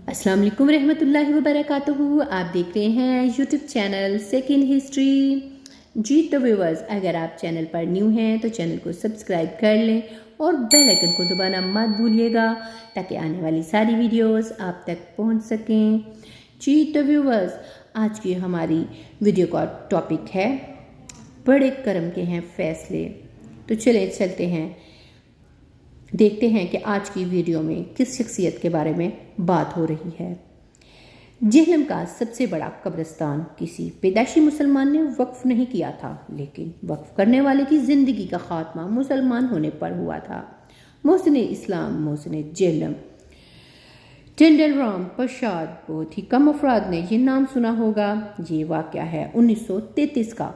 अस्सलाम वालेकुम रहमतुल्लाहि व बरकातुहू। आप देख रहे हैं यूट्यूब चैनल सेकंड हिस्ट्री। जी तो व्यूअर्स, अगर आप चैनल पर न्यू हैं तो चैनल को सब्सक्राइब कर लें और बेल आइकन को दबाना मत भूलिएगा ताकि आने वाली सारी वीडियोस आप तक पहुंच सकें। जी तो व्यूअर्स, आज की हमारी वीडियो का टॉपिक है बड़े करम के हैं फैसले। तो चले चलते हैं, देखते हैं कि आज की वीडियो में किस शख्सियत के बारे में बात हो रही है। जेहलम का सबसे बड़ा कब्रिस्तान किसी पैदाइशी मुसलमान ने वक्फ नहीं किया था, लेकिन वक्फ करने वाले की ज़िंदगी का खात्मा मुसलमान होने पर हुआ था। मोहसिन इस्लाम मोहसिन जेहलम टेंडलराम प्रसाद, बहुत ही कम अफराद ने ये नाम सुना होगा। ये वाक़या है 1933 का।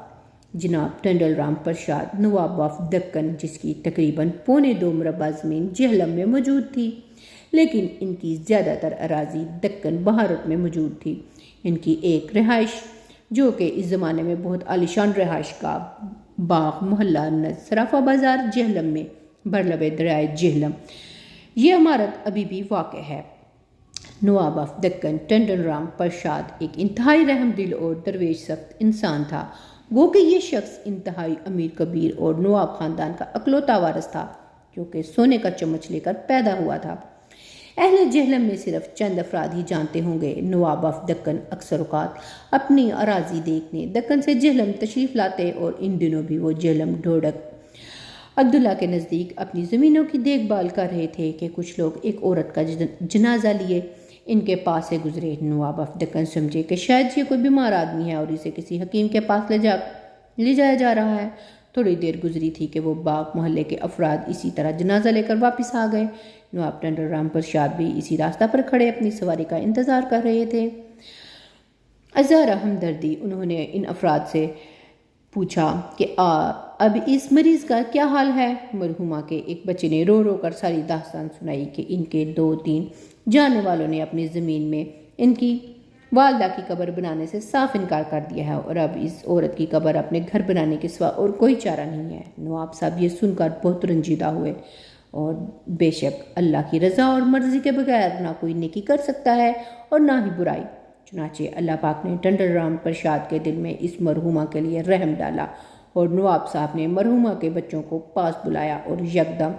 जनाब टेंडलराम प्रसाद नवाब ऑफ दक्कन, जिसकी तकरीबन 2.25 मुरब्बा ज़मीन जेहलम में मौजूद थी, लेकिन इनकी ज़्यादातर अराज़ी दक्कन भारत में मौजूद थी। इनकी एक रिहाइश, जो कि इस ज़माने में बहुत आलिशान रिहाइश का बाग मोहल्ला सराफा बाज़ार जेहलम में बरलबे दरियाए जेहलम, ये इमारत अभी भी वाक़ है। नवाब ऑफ दक्कन टेंडलराम प्रसाद एक इंतहाई रहमदिल और दरवेश सख्त इंसान था। गो कि ये शख्स इंतहाई अमीर कबीर और नवाब ख़ानदान का अकलौता वारिस था, क्योंकि सोने का चम्मच लेकर पैदा हुआ था। अहले जेहलम में सिर्फ चंद अफराद ही जानते होंगे, नवाब ऑफ दक्कन अक्सर औक़ात अपनी अराज़ी देखने दक्कन से जेहलम तशरीफ़ लाते और इन दिनों भी वो जेहलम ढोडक अब्दुल्ला के नज़दीक अपनी ज़मीनों की देखभाल कर रहे थे कि कुछ लोग एक औरत का जनाजा लिए इनके पास से गुजरे। नवाब ऑफ दक्कन समझे कि शायद ये कोई बीमार आदमी है और इसे किसी हकीम के पास ले जाया जा रहा है। थोड़ी देर गुजरी थी कि वो बाग मोहल्ले के अफराद इसी तरह जनाजा लेकर वापस आ गए। नवाब टेंडलराम प्रसाद भी इसी रास्ता पर खड़े अपनी सवारी का इंतज़ार कर रहे थे। अज़ारा हमदर्दी उन्होंने इन अफराद से पूछा कि अब इस मरीज़ का क्या हाल है। मरहुमा के एक बच्चे ने रो रो कर सारी दास्तान सुनाई कि इनके 2-3 जानने वालों ने अपनी ज़मीन में इनकी वालदा की कब्र बनाने से साफ इनकार कर दिया है और अब इस औरत की कब्र अपने घर बनाने के सिवा और कोई चारा नहीं है। नवाब साहब ये सुनकर बहुत रंजीदा हुए और बेशक अल्लाह की रज़ा और मर्ज़ी के बगैर ना कोई नेकी कर सकता है और ना ही बुराई। चुनाचे अल्लाह पाक ने टेंडलराम प्रसाद के दिल में इस मरहुमा के लिए रहम डाला और नवाब साहब ने मरहुमा के बच्चों को पास बुलाया और यकदम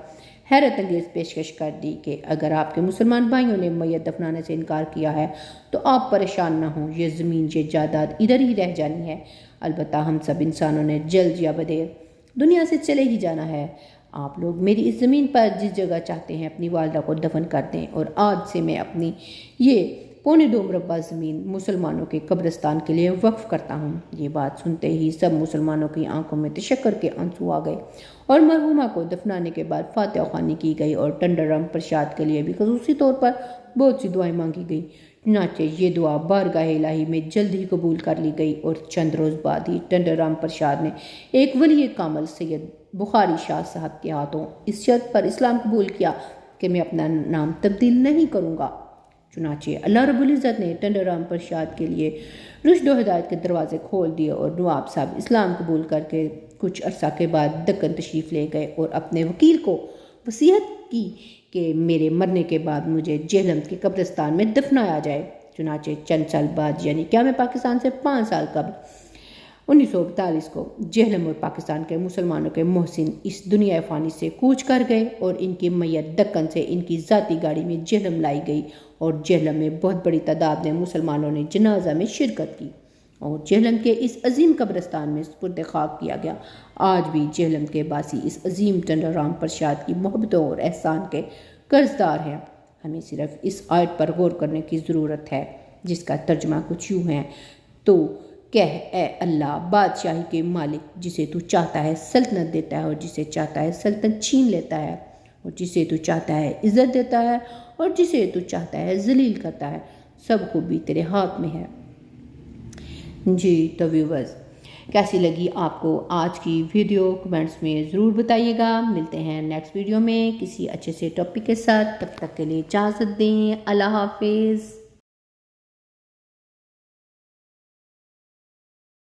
हैरत अंगेज़ पेशकश कर दी कि अगर आपके मुसलमान भाइयों ने मैयत दफनाने से इनकार किया है तो आप परेशान ना हों, ये ज़मीन ये जायदाद इधर ही रह जानी है। अलबत्ता हम सब इंसानों ने जल्द या बदेर दुनिया से चले ही जाना है। आप लोग मेरी इस ज़मीन पर जिस जगह चाहते हैं अपनी वालदा को दफन कर दें और आज से मैं अपनी ये 2.25 मुरब्बा ज़मीन मुसलमानों के कब्रिस्तान के लिए वक्फ़ करता हूँ। ये बात सुनते ही सब मुसलमानों की आंखों में तशक्कर के आंसू आ गए और मरहुमा को दफनाने के बाद फातिहा ख़्वानी की गई और टेंडलराम प्रसाद के लिए भी ख़ुसूसी तौर पर बहुत सी दुआएं मांगी गई। चुनांचे ये दुआ बारगाह इलाही में जल्द ही कबूल कर ली गई और चंद रोज़ बाद ही टेंडलराम प्रसाद ने एक वली कामल सैयद बुखारी शाह साहब के हाथों इस शर्त पर इस्लाम कबूल किया कि मैं अपना नाम तब्दील नहीं करूँगा। चुनांचे अल्लाह रब्बुल इज़्ज़त ने टेंडलराम प्रसाद के लिए रुश्द व हिदायत के दरवाजे खोल दिए और नवाब साहब इस्लाम कबूल करके कुछ अरसा के बाद दक्कन तशरीफ़ ले गए और अपने वकील को वसीयत की कि मेरे मरने के बाद मुझे जेहलम के कब्रिस्तान में दफनाया जाए। चुनांचे चंद साल बाद यानी क्या मैं पाकिस्तान से 5 साल कबल 1942 को जेहलम और पाकिस्तान के मुसलमानों के मोहसिन इस दुनिया फ़ानी से कूच कर गए और इनकी मैयत दक्कन से इनकी ज़ाती गाड़ी में जेहलम लाई गई और जेहलम में बहुत बड़ी तादाद में मुसलमानों ने जनाजा में शिरकत की और जेहलम के इस अजीम कब्रिस्तान में सुपुर्द खाक किया गया। आज भी जेहलम के बासी इस अजीम टेंडलराम प्रसाद की मोहब्बतों और एहसान के कर्जदार हैं। हमें सिर्फ इस आयत पर गौर करने की ज़रूरत है, जिसका तर्जमा कुछ यूँ है, तो कह ए अल्लाह बादशाही के मालिक, जिसे तू चाहता है सल्तनत देता है और जिसे चाहता है सल्तनत छीन लेता है और जिसे तू चाहता है इज़्ज़त देता है और जिसे तू चाहता है जलील करता है। सब खूबी तेरे हाथ में है। जी तो व्यूअर्स, कैसी लगी आपको आज की वीडियो कमेंट्स में ज़रूर बताइएगा। मिलते हैं नेक्स्ट वीडियो में किसी अच्छे से टॉपिक के साथ। तब तक के लिए इजाज़त दें। अल्लाह हाफिज़।